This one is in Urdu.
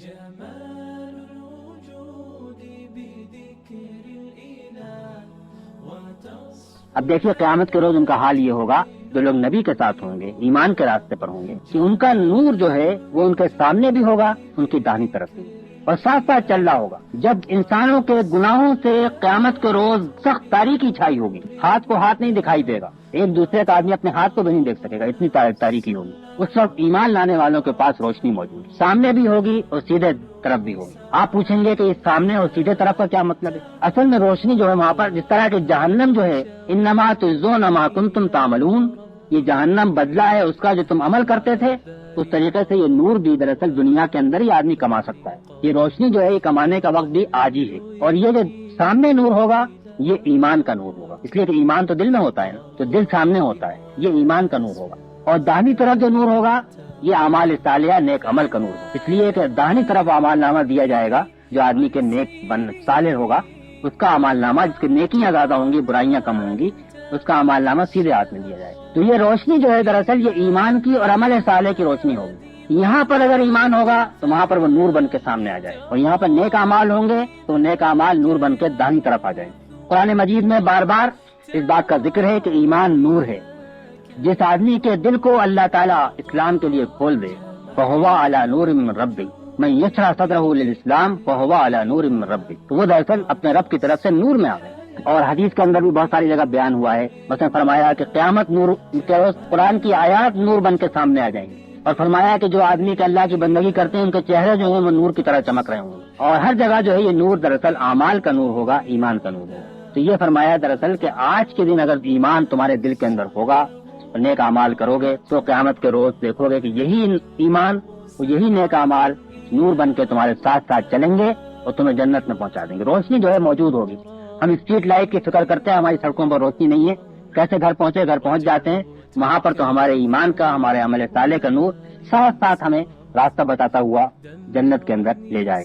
جمال الوجود بذكر الإله اب دیکھیے قیامت کے روز ان کا حال یہ ہوگا جو لوگ نبی کے ساتھ ہوں گے، ایمان کے راستے پر ہوں گے، کہ ان کا نور جو ہے وہ ان کے سامنے بھی ہوگا، ان کی داہنی طرف بھی، اور ساتھ ساتھ چل رہا ہوگا۔ جب انسانوں کے گناہوں سے قیامت کے روز سخت تاریکی چھائی ہوگی، ہاتھ کو ہاتھ نہیں دکھائی دے گا، ایک دوسرے کا آدمی اپنے ہاتھ کو بھی نہیں دیکھ سکے گا، اتنی تاریکی ہوگی۔ اس وقت ایمان لانے والوں کے پاس روشنی موجود ہے، سامنے بھی ہوگی اور سیدھے طرف بھی ہوگی۔ آپ پوچھیں گے کہ اس سامنے اور سیدھے طرف کا کیا مطلب ہے؟ اصل میں روشنی جو ہے وہاں پر جس طرح کہ جہنم جو ہے انما تجزون ما کنتم تعملون، یہ جہنم بدلہ ہے اس کا جو تم عمل کرتے تھے، اس طریقے سے یہ نور بھی دراصل دنیا کے اندر ہی آدمی کما سکتا ہے۔ یہ روشنی جو ہے یہ کمانے کا وقت بھی آج ہی ہے، اور یہ جو سامنے نور ہوگا یہ ایمان کا نور ہوگا، اس لیے کہ ایمان تو دل میں ہوتا ہے نا، تو دل سامنے ہوتا ہے، یہ ایمان کا نور ہوگا۔ اور داہنی طرف جو نور ہوگا یہ اعمال صالحہ نیک عمل کا نور ہوگا، اس لیے کہ داہنی طرف اعمال نامہ دیا جائے گا، جو آدمی کے نیک صالح ہوگا اس کا اعمال نامہ، جس کی نیکیاں زیادہ ہوں گی برائیاں کم ہوں گی، اس کا اعمال نامہ سیدھے ہاتھ میں دیا جائے گا۔ تو یہ روشنی جو ہے دراصل یہ ایمان کی اور عمل صالح کی روشنی ہوگی۔ یہاں پر اگر ایمان ہوگا تو وہاں پر وہ نور بن کے سامنے آ جائے، اور یہاں پر نیک اعمال ہوں گے تو نیک اعمال نور بن کے داہنی طرف آ جائیں۔ قرآن مجید میں بار بار اس بات کا ذکر ہے کہ ایمان نور ہے، جس آدمی کے دل کو اللہ تعالیٰ اسلام کے لیے کھول دے فَهُوَ عَلَى نُورٍ مِّن رَبِّهِ مَن يَشْرَحْ صَدْرَهُ لِلْإِسْلَامِ فَهُوَ عَلَى نُورٍ مِّن رَبِّهِ، تو وہ دراصل اپنے رب کی طرف سے نور میں آ گئے۔ اور حدیث کے اندر بھی بہت ساری جگہ بیان ہوا ہے، مثلا فرمایا کہ قیامت نور کے روز قرآن کی آیات نور بن کے سامنے آ جائیں گی، اور فرمایا کہ جو آدمی کے اللہ کی بندگی کرتے ہیں ان کے چہرے جو ہیں وہ نور کی طرح چمک رہے ہوں گے، اور ہر جگہ جو ہے یہ نور دراصل اعمال کا نور ہوگا، ایمان کا نور ہوگا۔ تو یہ فرمایا دراصل کہ آج کے دن اگر ایمان تمہارے دل کے اندر ہوگا اور نیک اعمال کرو گے تو قیامت کے روز دیکھو گے کہ یہی ایمان اور یہی نیک اعمال نور بن کے تمہارے ساتھ ساتھ چلیں گے اور تمہیں جنت میں پہنچا دیں گے۔ روشنی جو ہے موجود ہوگی۔ ہم اسٹریٹ لائٹ کی فکر کرتے ہیں، ہماری سڑکوں پر روشنی نہیں ہے، کیسے گھر پہنچ جاتے ہیں، وہاں پر تو ہمارے ایمان کا، ہمارے عمل صالح کا نور ساتھ ساتھ ہمیں راستہ بتاتا ہوا جنت کے اندر لے جائے۔